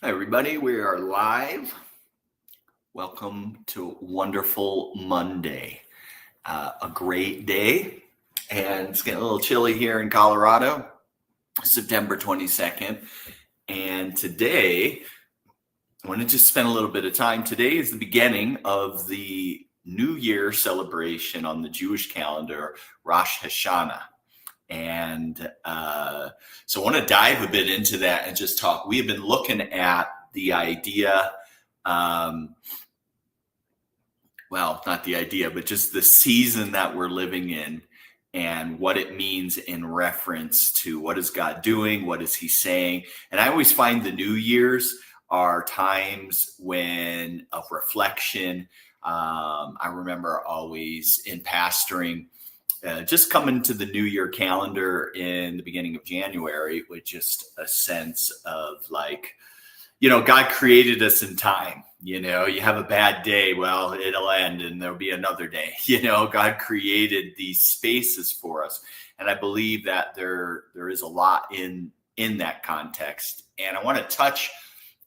Hi, everybody. We are live. Welcome to Wonderful Monday. A great day. And it's getting a little chilly here in Colorado, September 22nd. And today, I want to just spend a little bit of time. Today is the beginning of the New Year celebration on the Jewish calendar, Rosh Hashanah. And so I want to dive a bit into that and just talk. We have been looking at the idea, well, not the idea, but just the season that we're living in and what it means in reference to what is God doing, what is he saying. And I always find the New Year's are times when of reflection. I remember always in pastoring, just coming to the New Year calendar in the beginning of January with just a sense of like, God created us in time. You have a bad day, well, it'll end and there'll be another day. God created these spaces for us. And I believe that there is a lot in that context. And I want to touch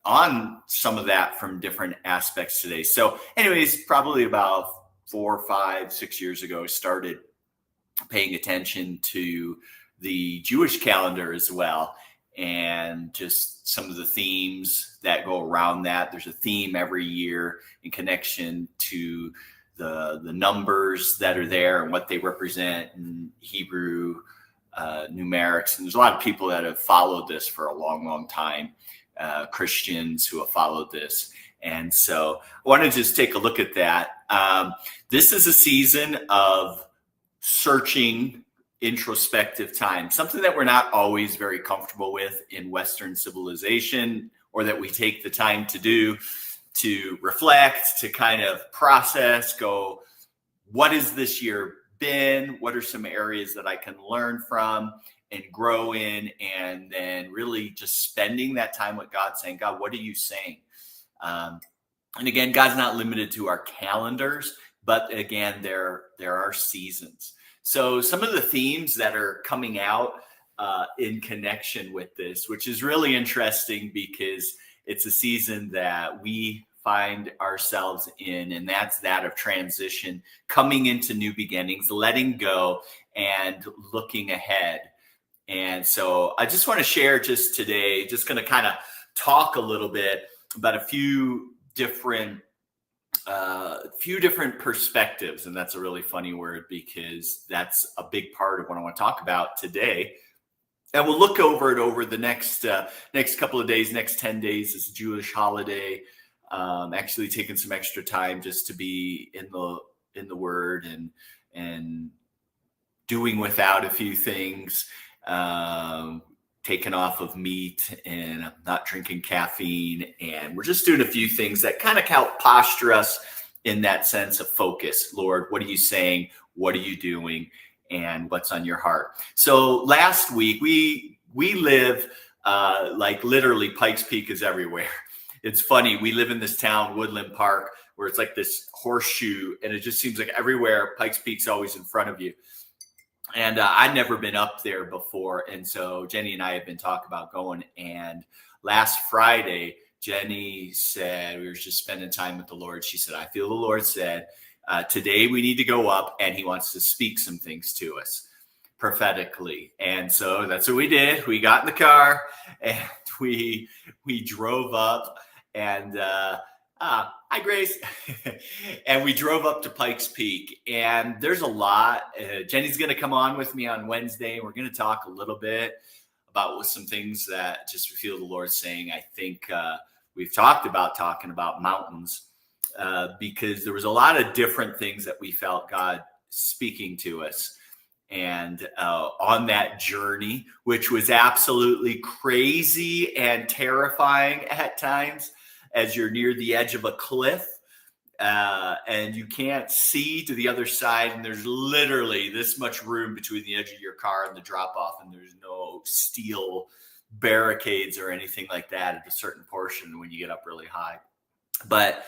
on some of that from different aspects today. So anyways, probably about 4, 5, 6 years ago, I started paying attention to the Jewish calendar as well, and just some of the themes that go around that. There's a theme every year in connection to the numbers that are there and what they represent in Hebrew numerics. And there's a lot of people that have followed this for a long, long time, Christians who have followed this. And so I want to just take a look at that. This is a season of searching, introspective time, something that we're not always very comfortable with in Western civilization, or that we take the time to do, to reflect, to kind of process, go, what has this year been? What are some areas that I can learn from and grow in? And then really just spending that time with God, saying, God, what are you saying? And again, God's not limited to our calendars, but again, there are seasons. So some of the themes that are coming out in connection with this, which is really interesting because it's a season that we find ourselves in, and that's that of transition, coming into new beginnings, letting go and looking ahead. And so I just want to share just today, just going to kind of talk a little bit about a few different perspectives. And that's a really funny word because that's a big part of what I want to talk about today. And we'll look over it over the next couple of days. Next 10 days is a Jewish holiday. Actually taking some extra time just to be in the Word and doing without a few things. Taken off of meat and I'm not drinking caffeine. And we're just doing a few things that kind of help posture us in that sense of focus. Lord, what are you saying? What are you doing? And what's on your heart? So last week, we live like literally Pikes Peak is everywhere. It's funny. We live in this town, Woodland Park, where it's like this horseshoe, and it just seems like everywhere Pikes Peak's always in front of you. And I'd never been up there before. And so Jenny and I have been talking about going. And last Friday, Jenny said, we were just spending time with the Lord. She said, I feel the Lord said, today we need to go up and he wants to speak some things to us prophetically. And so that's what we did. We got in the car and we drove up and hi, Grace. And we drove up to Pikes Peak, and there's a lot. Jenny's going to come on with me on Wednesday. We're going to talk a little bit about some things that just feel the Lord saying. I think we've talking about mountains because there was a lot of different things that we felt God speaking to us. And on that journey, which was absolutely crazy and terrifying at times, as you're near the edge of a cliff and you can't see to the other side. And there's literally this much room between the edge of your car and the drop off. And there's no steel barricades or anything like that at a certain portion when you get up really high. But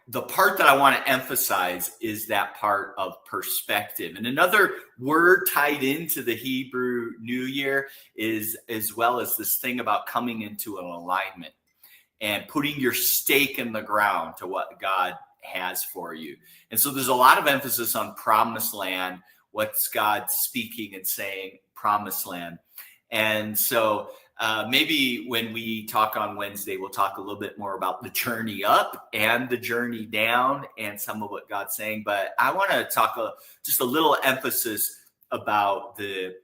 the part that I want to emphasize is that part of perspective. And another word tied into the Hebrew New Year is, as well as this thing about coming into an alignment and putting your stake in the ground to what God has for you. And so there's a lot of emphasis on promised land. What's God speaking and saying? Promised land. And so maybe when we talk on Wednesday, we'll talk a little bit more about the journey up and the journey down and some of what God's saying. But I want to talk just a little emphasis about the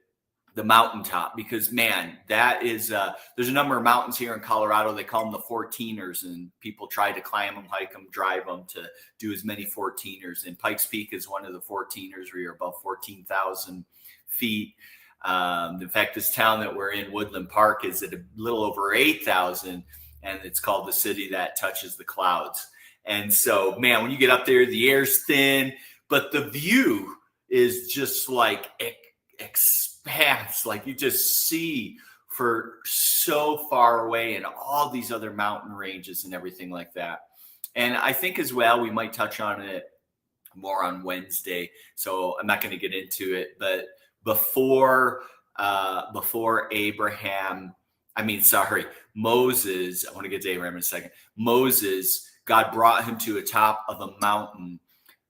mountaintop, because man, that is there's a number of mountains here in Colorado. They call them the 14ers, and people try to climb them, hike them, drive them to do as many 14ers. And Pikes Peak is one of the 14ers, where you're above 14,000 feet. In fact, this town that we're in, Woodland Park, is at a little over 8,000, and it's called the city that touches the clouds. And so, man, when you get up there, the air's thin, but the view is just like expanse. Like you just see for so far away, and all these other mountain ranges and everything like that. And I think as well, we might touch on it more on Wednesday. So I'm not going to get into it, but before Moses, I want to get to Abraham in a second. Moses, God brought him to a top of a mountain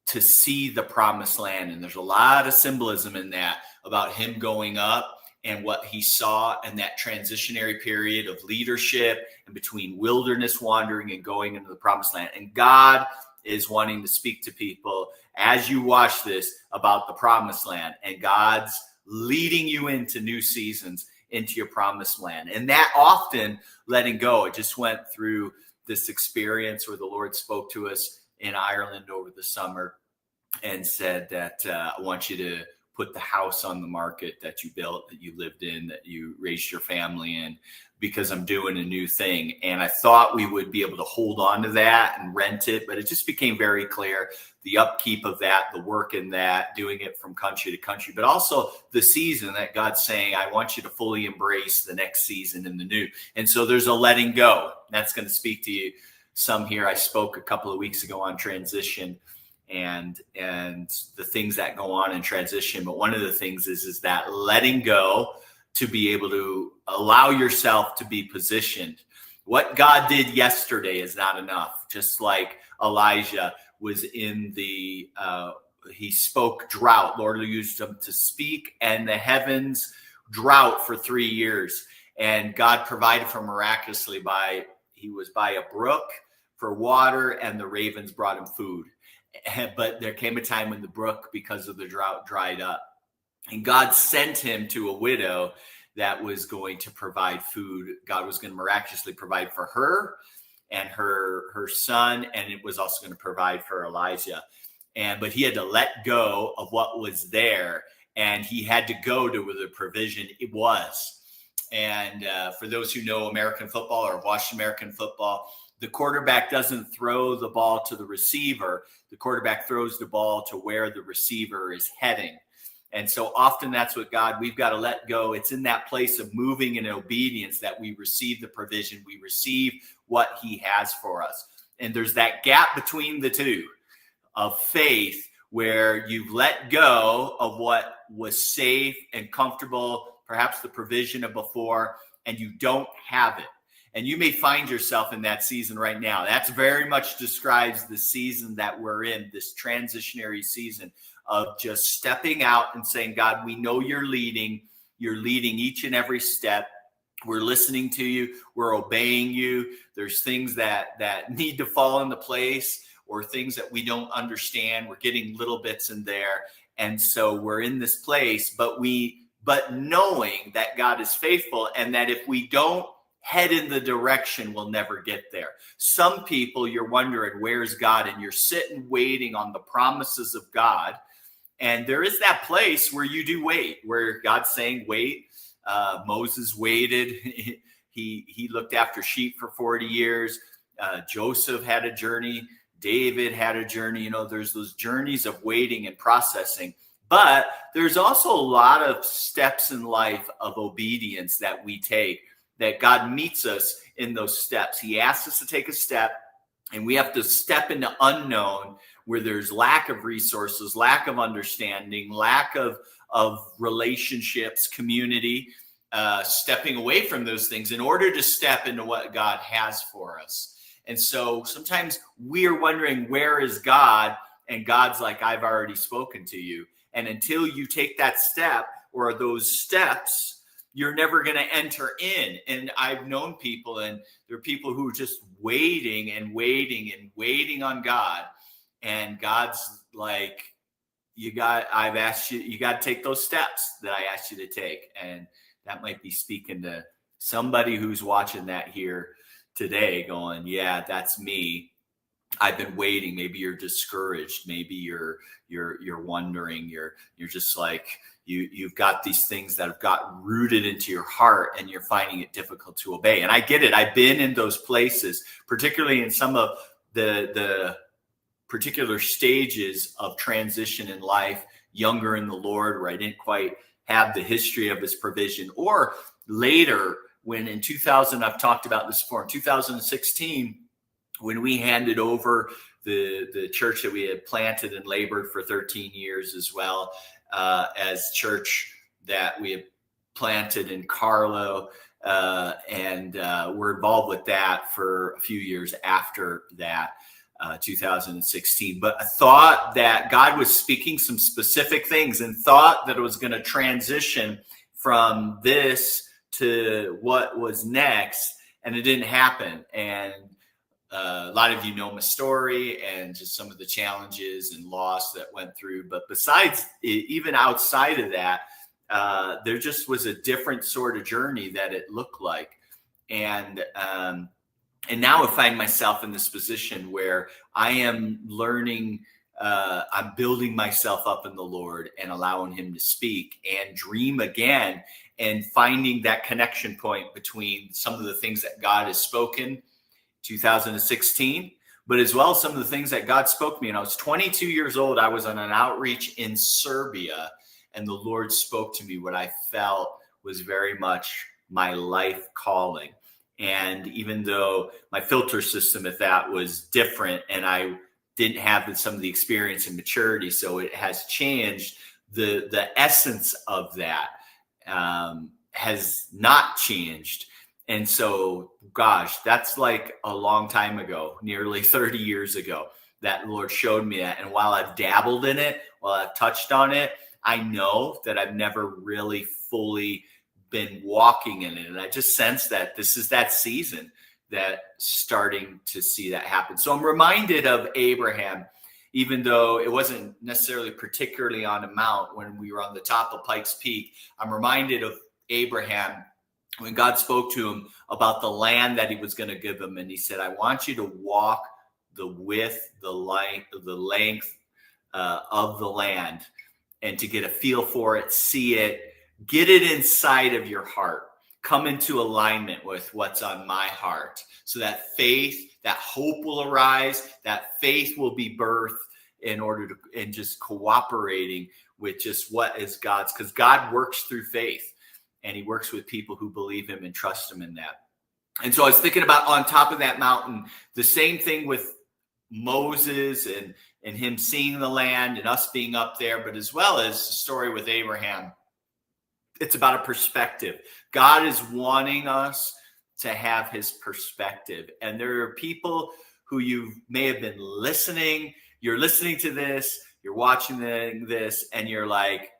to see the promised land. And there's a lot of symbolism in that about him going up and what he saw in that transitionary period of leadership and between wilderness wandering and going into the promised land. And God is wanting to speak to people as you watch this about the promised land, and God's leading you into new seasons, into your promised land. And that often letting go. I just went through this experience where the Lord spoke to us in Ireland over the summer and said that I want you to put the house on the market that you built, that you lived in, that you raised your family in, because I'm doing a new thing. And I thought we would be able to hold on to that and rent it, but it just became very clear the upkeep of that, the work in that, doing it from country to country, but also the season that God's saying, I want you to fully embrace the next season in the new. And so there's a letting go. That's going to speak to you some here. I spoke a couple of weeks ago on transition and the things that go on in transition. But one of the things is that letting go to be able to allow yourself to be positioned. What God did yesterday is not enough. Just like Elijah was in he spoke drought. Lord used him to speak, and the heavens drought for 3 years. And God provided for miraculously he was by a brook for water, and the ravens brought him food. But there came a time when the brook, because of the drought, dried up. And God sent him to a widow that was going to provide food. God was going to miraculously provide for her and her son, and it was also going to provide for Elijah. But he had to let go of what was there, and he had to go to where the provision it was. And for those who know American football or watched American football, the quarterback doesn't throw the ball to the receiver. The quarterback throws the ball to where the receiver is heading. And so often that's what we've got to let go. It's in that place of moving in obedience that we receive the provision. We receive what he has for us. And there's that gap between the two of faith where you've let go of what was safe and comfortable, perhaps the provision of before, and you don't have it. And you may find yourself in that season right now. That's very much describes the season that we're in, this transitionary season of just stepping out and saying, God, we know you're leading. You're leading each and every step. We're listening to you. We're obeying you. There's things that need to fall into place, or things that we don't understand. We're getting little bits in there. And so we're in this place, but knowing that God is faithful, and that if we don't head in the direction, we'll never get there. Some people, you're wondering, where's God? And you're sitting waiting on the promises of God. And there is that place where you do wait, where God's saying, wait. Moses waited. He looked after sheep for 40 years. Joseph had a journey. David had a journey. There's those journeys of waiting and processing. But there's also a lot of steps in life of obedience that we take, that God meets us in those steps. He asks us to take a step, And we have to step into unknown where there's lack of resources, lack of understanding, lack of relationships, community, stepping away from those things in order to step into what God has for us. And so sometimes we are wondering, where is God? And God's like, I've already spoken to you. And until you take that step or those steps, you're never going to enter in. And I've known people, and there are people who are just waiting and waiting and waiting on God. And God's like, I've asked you, you got to take those steps that I asked you to take. And that might be speaking to somebody who's watching that here today going, yeah, that's me. I've been waiting. Maybe you're discouraged. Maybe you're wondering, you're just like, you've got these things that have got rooted into your heart and you're finding it difficult to obey. And I get it. I've been in those places, particularly in some of the particular stages of transition in life, younger in the Lord, where I didn't quite have the history of his provision, or later when in 2000, I've talked about this before, in 2016, when we handed over the church that we had planted and labored for 13 years, as well as church that we had planted in Carlo, and we're involved with that for a few years after that, 2016. But I thought that God was speaking some specific things and thought that it was going to transition from this to what was next, and it didn't happen. And a lot of you know my story and just some of the challenges and loss that went through. But besides, even outside of that, there just was a different sort of journey that it looked like. And now I find myself in this position where I am learning, I'm building myself up in the Lord and allowing him to speak and dream again, and finding that connection point between some of the things that God has spoken 2016, but as well as some of the things that God spoke to me. And I was 22 years old. I was on an outreach in Serbia, and the Lord spoke to me what I felt was very much my life calling. And even though my filter system at that was different, and I didn't have some of the experience and maturity, so it has changed, the essence of that has not changed. And so, gosh, that's like a long time ago, nearly 30 years ago, that the Lord showed me that. And while I've dabbled in it, while I've touched on it, I know that I've never really fully been walking in it. And I just sense that this is that season that starting to see that happen. So I'm reminded of Abraham, even though it wasn't necessarily particularly on a mount when we were on the top of Pikes Peak. I'm reminded of Abraham when God spoke to him about the land that he was going to give him. And he said, I want you to walk the width, the length of the land, and to get a feel for it, see it, get it inside of your heart, come into alignment with what's on my heart, so that faith, that hope will arise, that faith will be birthed in order to, and just cooperating with just what is God's, because God works through faith. And he works with people who believe him and trust him in that. And so I was thinking about on top of that mountain, the same thing with Moses and him seeing the land and us being up there, but as well as the story with Abraham. It's about a perspective. God is wanting us to have his perspective. And there are people who you may have been listening. You're listening to this, you're watching this, and you're like,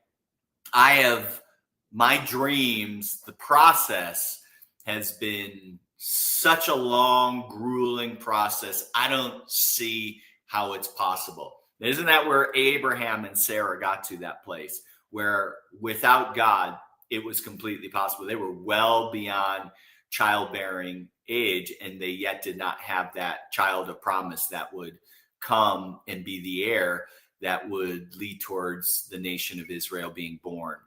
my dreams, the process has been such a long, grueling process. I don't see how it's possible. Isn't that where Abraham and Sarah got to, that place where without God, it was completely possible? They were well beyond childbearing age, and they yet did not have that child of promise that would come and be the heir that would lead towards the nation of Israel being born,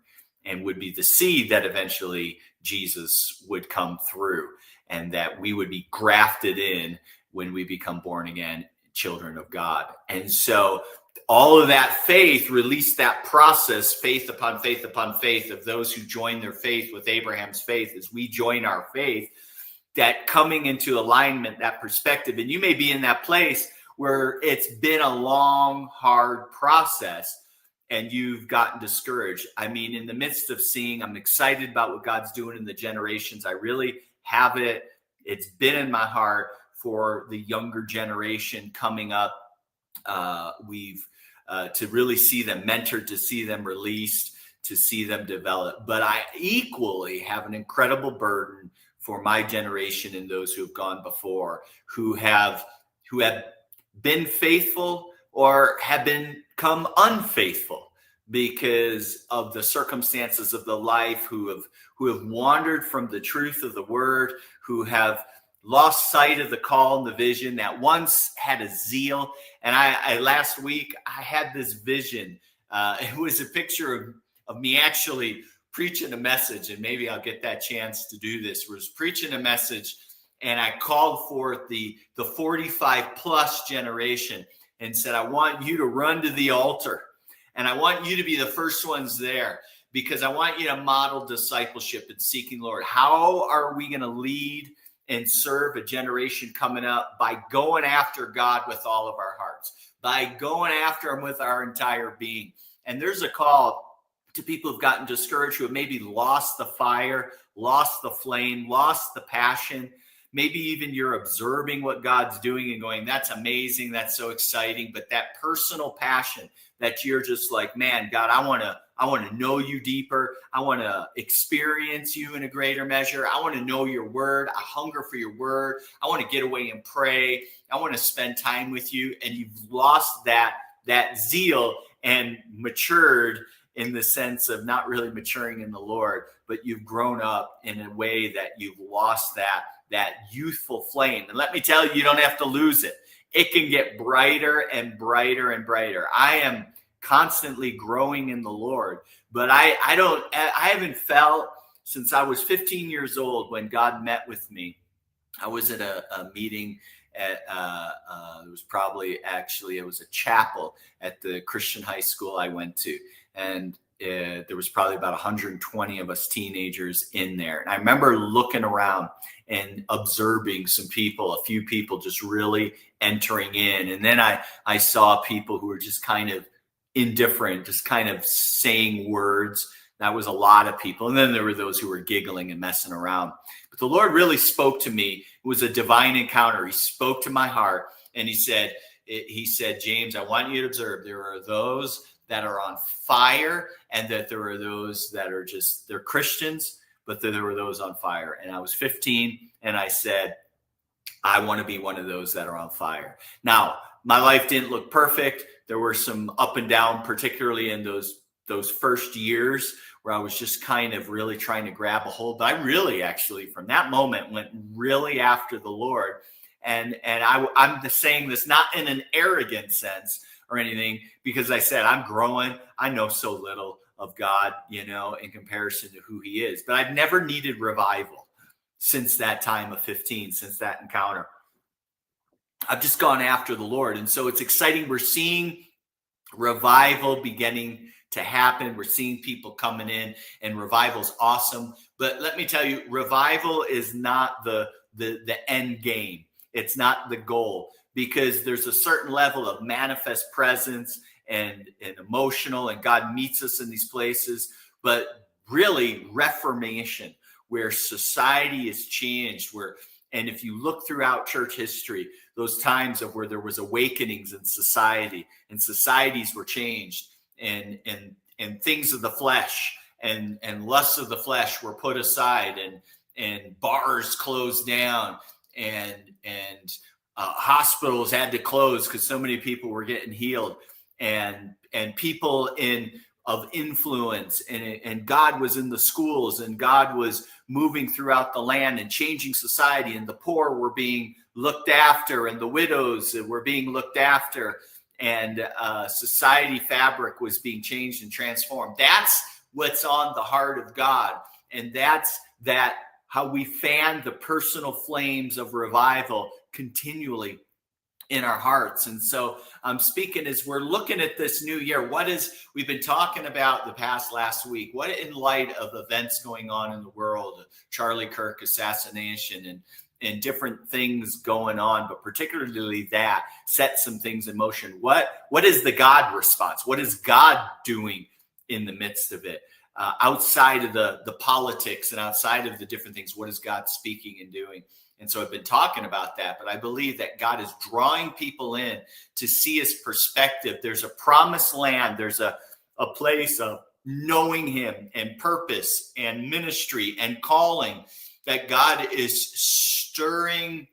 and would be the seed that eventually Jesus would come through, and that we would be grafted in when we become born again children of God. And so all of that faith released that process, faith upon faith upon faith, of those who join their faith with Abraham's faith. As we join our faith, that coming into alignment, that perspective. And you may be in that place where it's been a long, hard process and you've gotten discouraged. I mean, in the midst of seeing, I'm excited about what God's doing in the generations. I really have it. It's been in my heart for the younger generation coming up. We've to really see them mentored, to see them released, to see them develop. But I equally have an incredible burden for my generation and those who have gone before, who have been faithful or have become unfaithful because of the circumstances of the life, who have wandered from the truth of the word, who have lost sight of the call and the vision, that once had a zeal. And I last week, I had this vision. It was a picture of me actually preaching a message, and maybe I'll get that chance to do this. Was preaching a message, and I called forth the 45 plus generation and said, I want you to run to the altar, and I want you to be the first ones there, because I want you to model discipleship and seeking Lord. How are we going to lead and serve a generation coming up? By going after God with all of our hearts, by going after him with our entire being. And there's a call to people who've gotten discouraged, who have maybe lost the fire, lost the flame, lost the passion. Maybe even you're observing what God's doing and going, that's amazing, that's so exciting. But that personal passion that you're just like, man, God, I want to know you deeper. I want to experience you in a greater measure. I want to know your word. I hunger for your word. I want to get away and pray. I want to spend time with you. And you've lost that zeal and matured in the sense of not really maturing in the Lord, but you've grown up in a way that you've lost that youthful flame. And let me tell you, you don't have to lose it. It can get brighter and brighter and brighter. I am constantly growing in the Lord, but I haven't felt since I was 15 years old when God met with me. I was at a meeting at it was a chapel at the Christian high school I went to, and there was probably about 120 of us teenagers in there. And I remember looking around and observing some people, a few people just really entering in. And then I saw people who were just kind of indifferent, just kind of saying words. That was a lot of people. And then there were those who were giggling and messing around. But the Lord really spoke to me. It was a divine encounter. He spoke to my heart, and he said, James, I want you to observe, there are those that are on fire, and that there are those that are they're Christians, but there were those on fire. And I was 15, and I said, I want to be one of those that are on fire. Now, my life didn't look perfect. There were some up and down, particularly in those first years where I was just kind of really trying to grab a hold. But I really actually, from that moment, went really after the Lord. And I'm saying this not in an arrogant sense or anything, because I said, I'm growing. I know so little of God, in comparison to who he is. But I've never needed revival since that time of 15, since that encounter. I've just gone after the Lord. And so it's exciting. We're seeing revival beginning to happen. We're seeing people coming in, and revival's awesome. But let me tell you, revival is not the end game. It's not the goal, because there's a certain level of manifest presence and emotional, and God meets us in these places. But really, reformation, where society is changed, and if you look throughout church history, those times of where there was awakenings in society, and societies were changed, and things of the flesh and lusts of the flesh were put aside, and bars closed down, and hospitals had to close because so many people were getting healed, and people of influence, and God was in the schools, and God was moving throughout the land and changing society, and the poor were being looked after, and the widows were being looked after, and society fabric was being changed and transformed. That's what's on the heart of God, and that's how we fan the personal flames of revival continually in our hearts. And so I'm speaking as we're looking at this new year, we've been talking about the past last week, what in light of events going on in the world, Charlie Kirk assassination and different things going on, but particularly that set some things in motion. What is the God response? What is God doing in the midst of it? Outside of the politics and outside of the different things, what is God speaking and doing? And so I've been talking about that, but I believe that God is drawing people in to see his perspective. There's a promised land. There's a place of knowing him and purpose and ministry and calling that God is stirring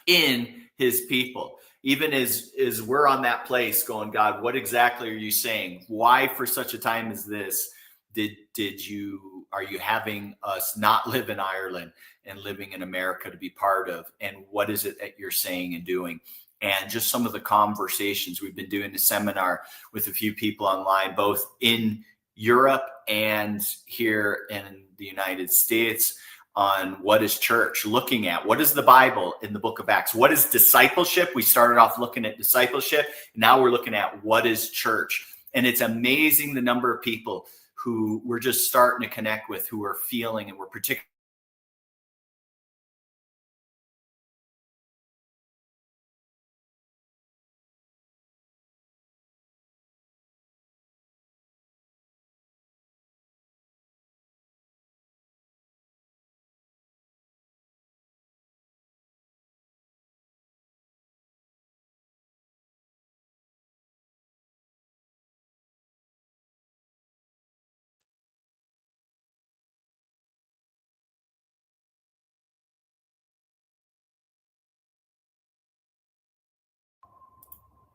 in his people. Even as we're on that place going, God, what exactly are you saying? Why for such a time as this are you having us not live in Ireland and living in America to be part of? And what is it that you're saying and doing? And just some of the conversations. We've been doing a seminar with a few people online, both in Europe and here in the United States, on what is church, looking at what is the Bible in the book of Acts, what is discipleship. We started off looking at discipleship. Now we're looking at what is church. And it's amazing the number of people who we're just starting to connect with, who are feeling, and we're particularly.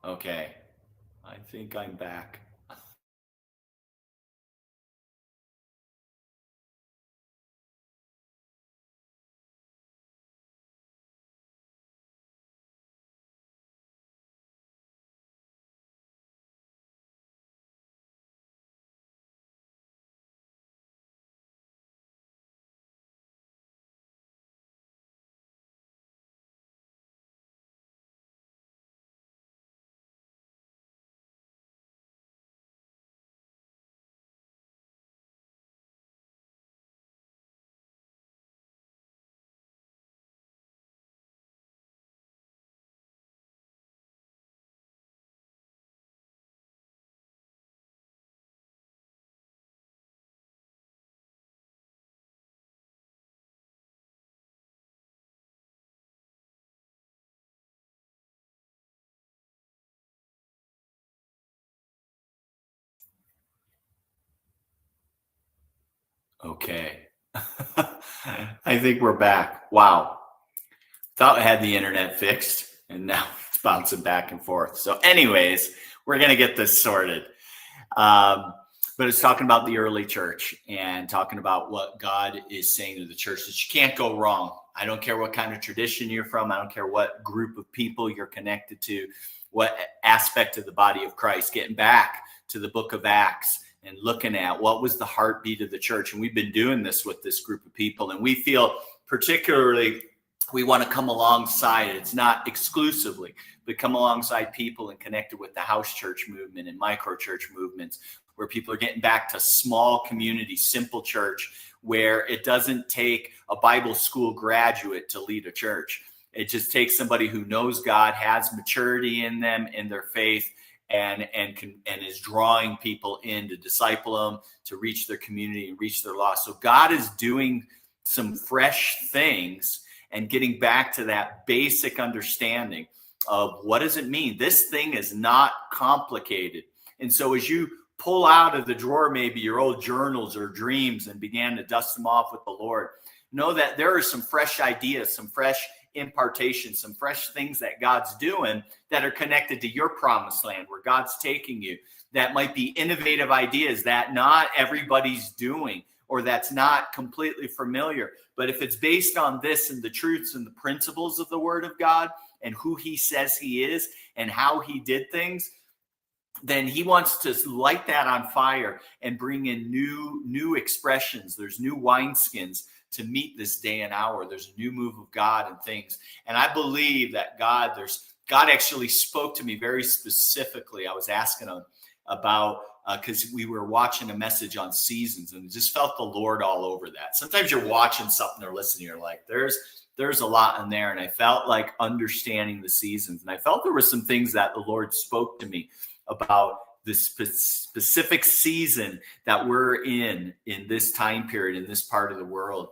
Okay, I think I'm back. Okay. I think we're back. Wow. Thought I had the internet fixed, and now it's bouncing back and forth. So, anyways, we're going to get this sorted. Um, but it's talking about the early church and talking about what God is saying to the church, that you can't go wrong. I don't care what kind of tradition you're from. I don't care what group of people you're connected to, what aspect of the body of Christ. Getting back to the book of Acts and looking at what was the heartbeat of the church. And we've been doing this with this group of people. And we feel particularly we want to come alongside. It's not exclusively, but come alongside people and connected with the house church movement and micro church movements, where people are getting back to small community, simple church, where it doesn't take a Bible school graduate to lead a church. It just takes somebody who knows God, has maturity in them, in their faith, and is drawing people in to disciple them, to reach their community and reach their lost. So God is doing some fresh things and getting back to that basic understanding of what does it mean? This thing is not complicated. And so as you pull out of the drawer maybe your old journals or dreams and began to dust them off with the Lord, know that there are some fresh ideas, some fresh impartations, some fresh things that God's doing that are connected to your promised land, where God's taking you, that might be innovative ideas that not everybody's doing, or that's not completely familiar. But if it's based on this and the truths and the principles of the Word of God and who he says he is and how he did things, then he wants to light that on fire and bring in new expressions. There's new wineskins to meet this day and hour. There's a new move of God and things. And I believe that God, God actually spoke to me very specifically. I was asking him about, because we were watching a message on seasons, and just felt the Lord all over that. Sometimes you're watching something or listening, you're like, there's a lot in there. And I felt like understanding the seasons. And I felt there were some things that the Lord spoke to me about this specific season that we're in this time period, in this part of the world,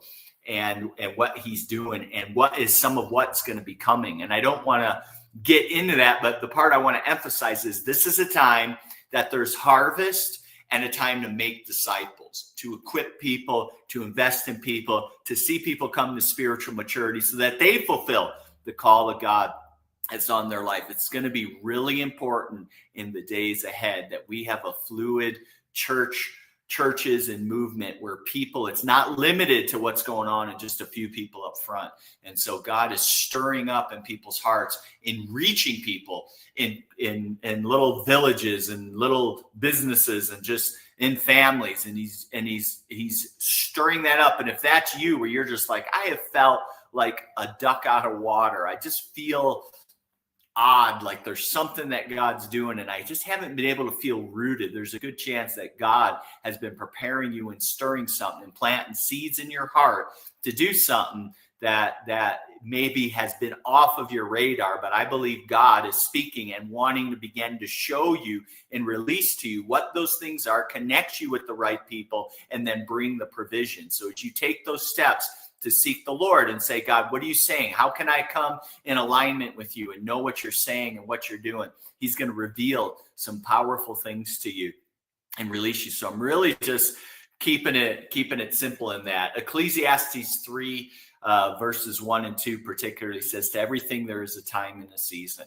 and what he's doing, and what is some of what's going to be coming. And I don't want to get into that, but the part I want to emphasize is this is a time that there's harvest and a time to make disciples, to equip people, to invest in people, to see people come to spiritual maturity so that they fulfill the call of God that's on their life. It's going to be really important in the days ahead that we have a fluid churches and movement where people, it's not limited to what's going on in just a few people up front. And so God is stirring up in people's hearts, in reaching people in little villages and little businesses and just in families. And he's stirring that up. And if that's you, where you're just like, I have felt like a duck out of water, I just feel odd, like there's something that God's doing and I just haven't been able to feel rooted, there's a good chance that God has been preparing you and stirring something and planting seeds in your heart to do something that maybe has been off of your radar. But I believe God is speaking and wanting to begin to show you and release to you what those things are, connect you with the right people, and then bring the provision. So as you take those steps to seek the Lord and say, God, what are you saying? How can I come in alignment with you and know what you're saying and what you're doing? He's going to reveal some powerful things to you and release you. So I'm really just keeping it simple in that. Ecclesiastes 3 verses 1 and 2 particularly says, to everything there is a time and a season.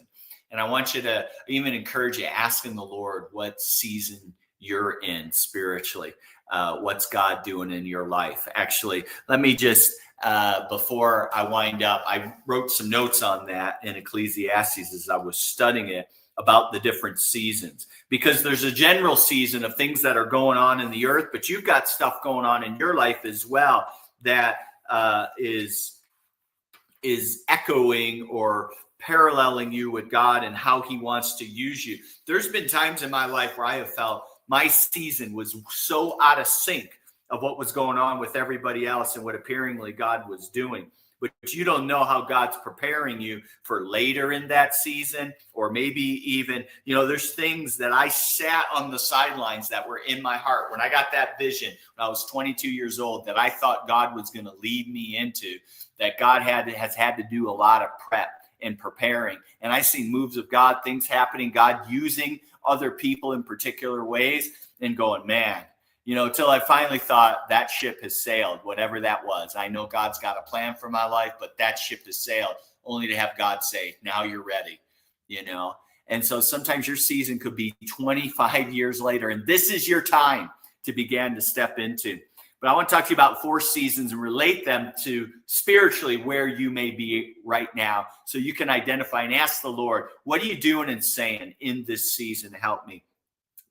And I want you to even encourage you, asking the Lord what season you're in spiritually. What's God doing in your life? Actually, let me just, before I wind up, I wrote some notes on that in Ecclesiastes as I was studying it about the different seasons, because there's a general season of things that are going on in the earth, but you've got stuff going on in your life as well that is echoing or paralleling you with God and how he wants to use you. There's been times in my life where I have felt my season was so out of sync of what was going on with everybody else and what apparently God was doing. But you don't know how God's preparing you for later in that season, or maybe even, there's things that I sat on the sidelines that were in my heart when I got that vision when I was 22 years old that I thought God was going to lead me into, that God has had to do a lot of prep and preparing. And I see moves of God, things happening, God using other people in particular ways, and going, man, till I finally thought that ship has sailed, whatever that was. I know God's got a plan for my life, but that ship has sailed, only to have God say, now you're ready, And so sometimes your season could be 25 years later, and this is your time to begin to step into. But I want to talk to you about 4 seasons and relate them to spiritually where you may be right now, so you can identify and ask the Lord, what are you doing and saying in this season to help me?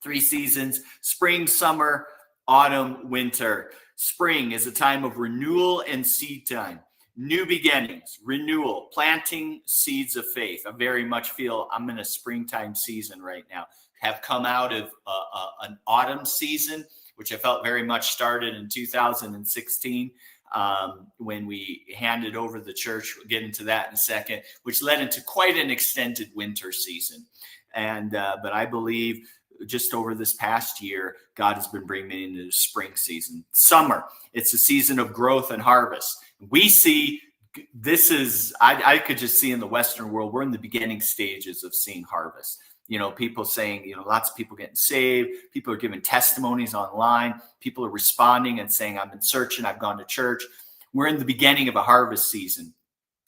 3 seasons: spring, summer, autumn, winter. Spring is a time of renewal and seed time. New beginnings, renewal, planting seeds of faith. I very much feel I'm in a springtime season right now. Have come out of an autumn season, which I felt very much started in 2016 when we handed over the church. We'll get into that in a second, which led into quite an extended winter season. But I believe just over this past year, God has been bringing me into the spring season. Summer, it's a season of growth and harvest. We see this is, I could just see in the Western world, we're in the beginning stages of seeing harvest. People saying, lots of people getting saved. People are giving testimonies online. People are responding and saying, I've been searching, I've gone to church. We're in the beginning of a harvest season.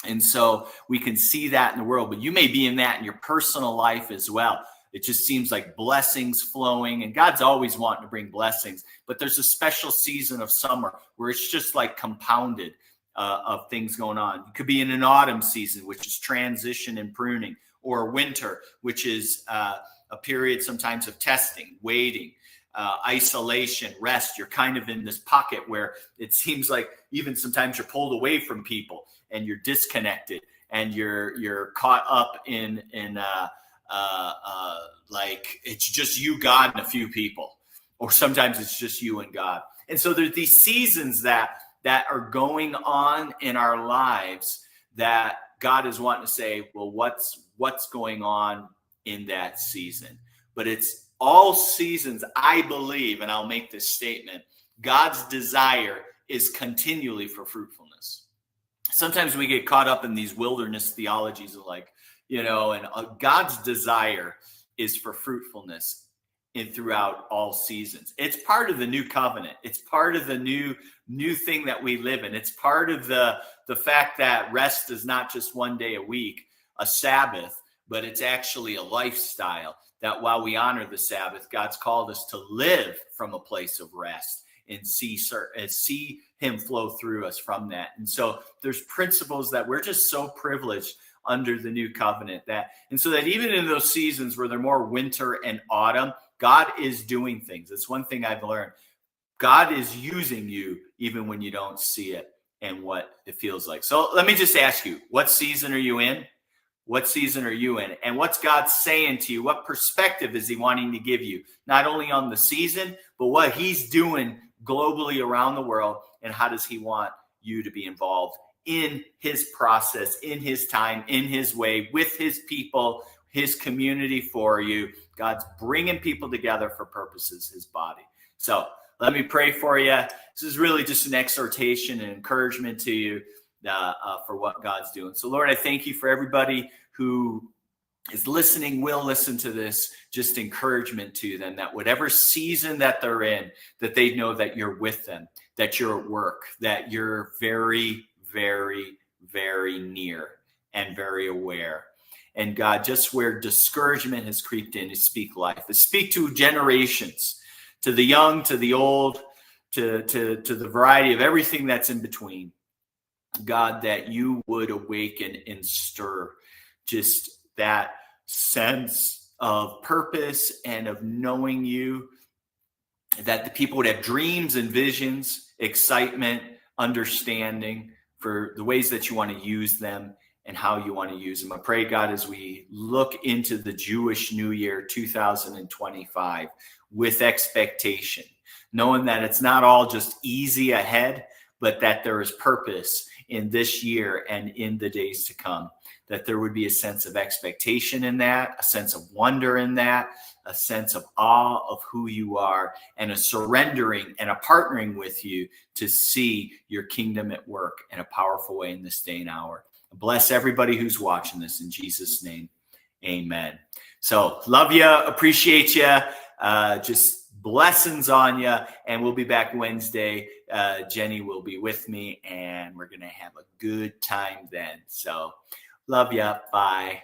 And so we can see that in the world, but you may be in that in your personal life as well. It just seems like blessings flowing, and God's always wanting to bring blessings, but there's a special season of summer where it's just like compounded of things going on. It could be in an autumn season, which is transition and pruning, or winter, which is a period sometimes of testing, waiting, isolation, rest. You're kind of in this pocket where it seems like even sometimes you're pulled away from people and you're disconnected. and you're caught up in like it's just you, God, and a few people, or sometimes it's just you and God. And so there's these seasons that are going on in our lives that God is wanting to say, well, what's going on in that season? But it's all seasons, I believe, and I'll make this statement, God's desire is continually for fruitfulness. Sometimes we get caught up in these wilderness theologies of like, and God's desire is for fruitfulness throughout all seasons. It's part of the new covenant. It's part of the new thing that we live in. It's part of the fact that rest is not just one day a week, a Sabbath, but it's actually a lifestyle that while we honor the Sabbath, God's called us to live from a place of rest and see him flow through us from that. And so there's principles that we're just so privileged under the new covenant and so that even in those seasons where they're more winter and autumn, God is doing things. It's one thing I've learned. God is using you even when you don't see it and what it feels like. So let me just ask you, what season are you in? What season are you in? And what's God saying to you? What perspective is he wanting to give you? Not only on the season, but what he's doing globally around the world, and how does he want you to be involved in his process, in his time, in his way, with his people, his community for you. God's bringing people together for purposes, his body. So let me pray for you. This is really just an exhortation and encouragement to you for what God's doing. So Lord, I thank you for everybody who is listening, will listen to this, just encouragement to them that whatever season that they're in, that they know that you're with them, that you're at work, that you're very, very, very near and very aware. And God, just where discouragement has creeped in, to speak life, to speak to generations, to the young, to the old, to the variety of everything that's in between. God, that you would awaken and stir just that sense of purpose and of knowing you, that the people would have dreams and visions, excitement, understanding for the ways that you want to use them and how you want to use them. I pray, God, as we look into the Jewish New Year 2025 with expectation, knowing that it's not all just easy ahead, but that there is purpose in this year and in the days to come, that there would be a sense of expectation in that, a sense of wonder in that, a sense of awe of who you are, and a surrendering and a partnering with you to see your kingdom at work in a powerful way in this day and hour. Bless everybody who's watching this in Jesus' name. Amen. So love you, appreciate you. Just blessings on you. And we'll be back Wednesday. Jenny will be with me and we're going to have a good time then. So love you. Bye.